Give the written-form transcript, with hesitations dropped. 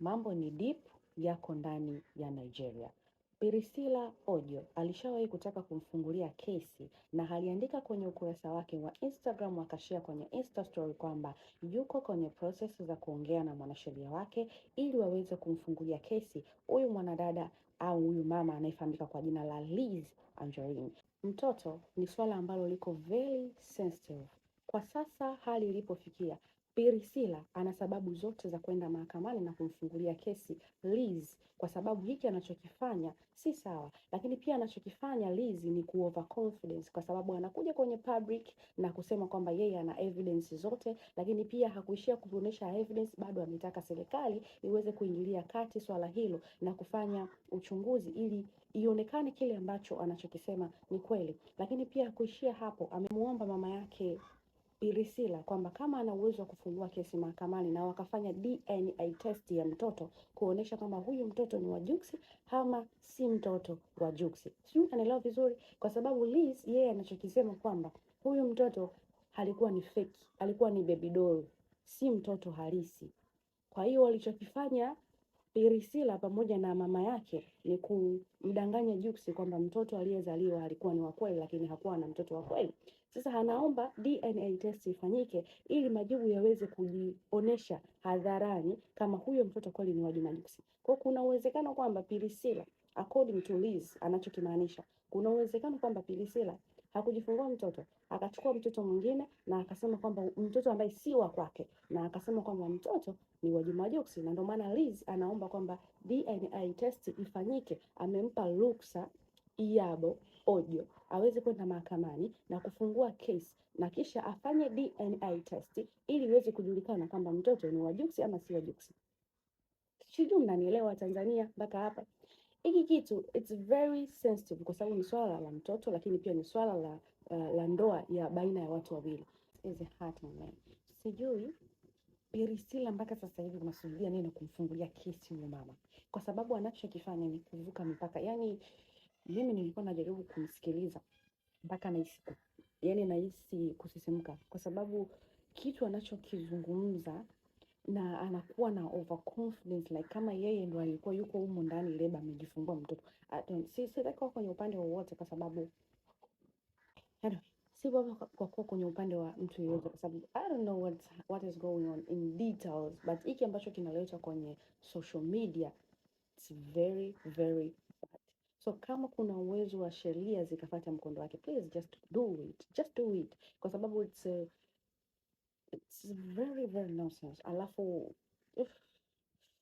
Mambo ni deep, yako ndani ya Nigeria. Priscilla Ojo alishawahi kutaka kumfungulia kesi na aliandika kwenye ukurasa wake wa Instagram, akashare kwenye Insta story kwamba yuko kwenye process za kuongea na mwanasheria wake ili waweze kumfungulia kesi huyu mwanadada au huyu mama anayefahamika kwa jina la Liz Anjorin. Mtoto ni swala ambalo liko very sensitive. Kwa sasa hali ilipofikia, Priscilla ana sababu zote za kwenda mahakamani na kumfungulia kesi Liz, kwa sababu hiki anachokifanya si sawa. Lakini pia anachokifanya Liz ni overconfidence, kwa sababu anakuja kwenye public na kusema kwamba yeye ana evidence zote, lakini pia hakuishia kuonyesha evidence, bado ametaka serikali iweze kuingilia kati swala hilo na kufanya uchunguzi ili ionekane kile ambacho anachokisema ni kweli. Lakini pia kuishia hapo, amemuomba mama yake Priscilla kwamba kama ana uwezo wa kufungua kesi mahakamani na wakafanya DNA test ya mtoto kuonesha kama huyu mtoto ni wa Jux ama si mtoto wa Jux. Sio, anaelewa vizuri, kwa sababu Liz yeye anachokisema kwamba huyu mtoto alikuwa ni fake, alikuwa ni baby doll, si mtoto halisi. Kwa hiyo walichokifanya Priscilla pamoja na mama yake ni kumdanganya Jux kwamba mtoto aliyezaliwa alikuwa ni wa kweli, lakini hakuwa na mtoto wa kweli. Sasa anaomba DNA test ifanyike ili majibu yaweze kujionesha hadharani kama huyo mtoto kweli ni wa Juma Jux. Kwa kuna uwezekano kwamba Priscilla, according to Liz, anachokimaanisha, kuna uwezekano kwamba Priscilla hakujifungua mtoto, akachukua mtoto mwingine na akasema kwamba mtoto ambaye si wa kwake, na akasema kwamba mtoto ni wa Juma Jux, na ndio maana Liz anaomba kwamba DNA test ifanyike. Amempa ruksa Iyabo Ojo aweze kwenda mahakamani na kufungua kesi na kisha afanye DNA test ili iweze kujulikana kwamba mtoto ni wa Jux ama si wa Jux. Sijui mnanielewa Tanzania mpaka hapa. Hiki kitu it's very sensitive kwa sababu ni swala la mtoto, lakini pia ni swala la ndoa ya baina ya watu wawili. Is a heart man. Sijui Priscilla mpaka sasa hivi unasubiria nini kumfungulia kesi huyo mama, kwa sababu anachokifanya ni kuvuka mipaka. Yani mimi nilikuwa najaribu kumsikiliza mpaka nahisi kusisimka, kwa sababu kitu anachokizungumza na anakuwa na overconfidence like kama yeye ndo alikuwa yuko humo ndani leba amejifungua mtoto. Sitakuwa kwenye upande wowote, kwa sababu si kwa kuwa kwenye upande wa mtu yeyote, kwa sababu I don't know what is going on in details, but hiki ambacho kinaletwa kwenye social media it's very very bad. So kama kuna uwezo wa sheria zikafuata mkondo wake, please just do it, kwa sababu it's very very nonsense. Alafu